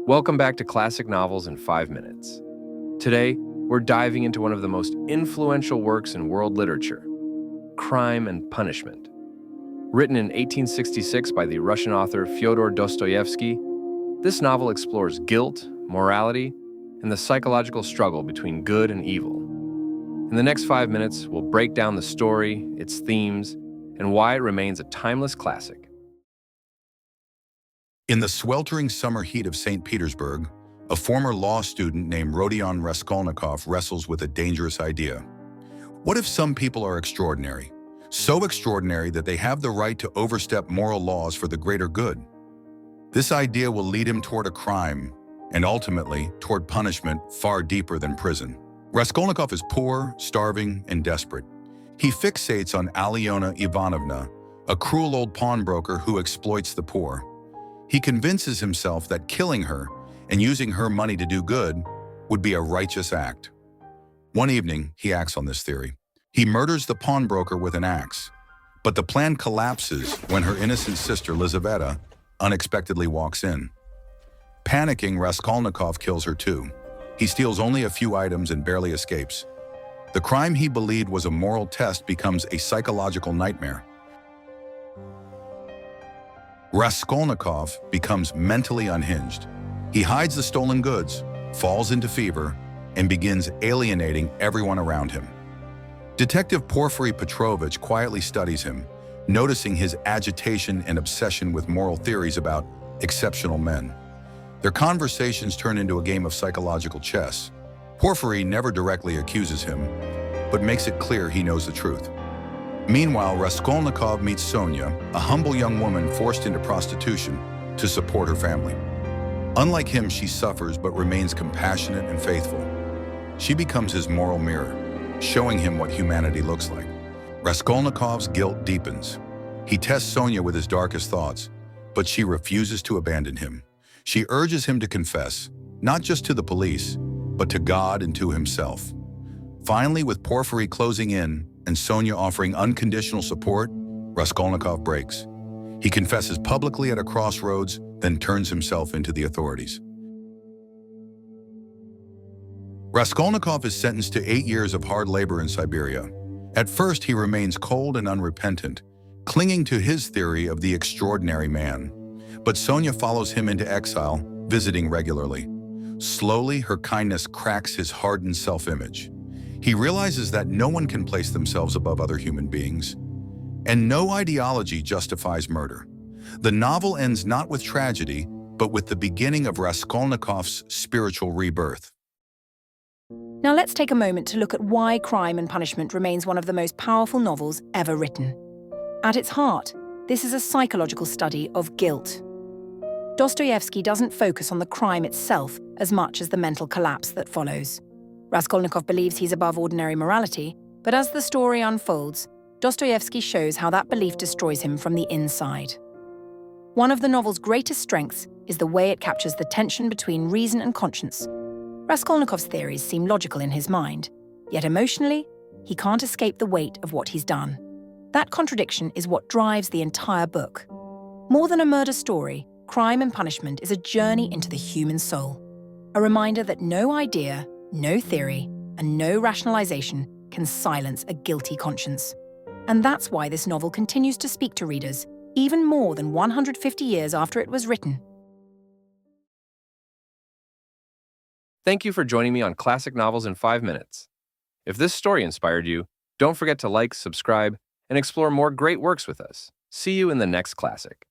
Welcome back to Classic Novels in 5 Minutes. Today, we're diving into one of the most influential works in world literature, Crime and Punishment. Written in 1866 by the Russian author Fyodor Dostoevsky, this novel explores guilt, morality, and the psychological struggle between good and evil. In the next 5 minutes, we'll break down the story, its themes, and why it remains a timeless classic. In the sweltering summer heat of St. Petersburg, a former law student named Rodion Raskolnikov wrestles with a dangerous idea. What if some people are extraordinary? So extraordinary that they have the right to overstep moral laws for the greater good. This idea will lead him toward a crime, and ultimately toward punishment far deeper than prison. Raskolnikov is poor, starving, and desperate. He fixates on Alyona Ivanovna, a cruel old pawnbroker who exploits the poor. He convinces himself that killing her and using her money to do good would be a righteous act. One evening, he acts on this theory. He murders the pawnbroker with an axe, but the plan collapses when her innocent sister, Lizaveta, unexpectedly walks in. Panicking, Raskolnikov kills her too. He steals only a few items and barely escapes. The crime he believed was a moral test becomes a psychological nightmare. Raskolnikov becomes mentally unhinged. He hides the stolen goods, falls into fever, and begins alienating everyone around him. Detective Porfiry Petrovich quietly studies him, noticing his agitation and obsession with moral theories about exceptional men. Their conversations turn into a game of psychological chess. Porfiry never directly accuses him, but makes it clear he knows the truth. Meanwhile, Raskolnikov meets Sonya, a humble young woman forced into prostitution to support her family. Unlike him, she suffers but remains compassionate and faithful. She becomes his moral mirror, showing him what humanity looks like. Raskolnikov's guilt deepens. He tests Sonya with his darkest thoughts, but she refuses to abandon him. She urges him to confess, not just to the police, but to God and to himself. Finally, with Porfiry closing in and Sonya offering unconditional support, Raskolnikov breaks. He confesses publicly at a crossroads, then turns himself into the authorities. Raskolnikov is sentenced to 8 years of hard labor in Siberia. At first, he remains cold and unrepentant, clinging to his theory of the extraordinary man. But Sonya follows him into exile, visiting regularly. Slowly, her kindness cracks his hardened self-image. He realizes that no one can place themselves above other human beings, and no ideology justifies murder. The novel ends not with tragedy, but with the beginning of Raskolnikov's spiritual rebirth. Now let's take a moment to look at why Crime and Punishment remains one of the most powerful novels ever written. At its heart, this is a psychological study of guilt. Dostoevsky doesn't focus on the crime itself as much as the mental collapse that follows. Raskolnikov believes he's above ordinary morality, but as the story unfolds, Dostoevsky shows how that belief destroys him from the inside. One of the novel's greatest strengths is the way it captures the tension between reason and conscience. Raskolnikov's theories seem logical in his mind, yet emotionally, he can't escape the weight of what he's done. That contradiction is what drives the entire book. More than a murder story, Crime and Punishment is a journey into the human soul. A reminder that no idea, no theory, and no rationalization can silence a guilty conscience. And that's why this novel continues to speak to readers, even more than 150 years after it was written. Thank you for joining me on Classic Novels in 5 Minutes. If this story inspired you, don't forget to like, subscribe, and explore more great works with us. See you in the next classic.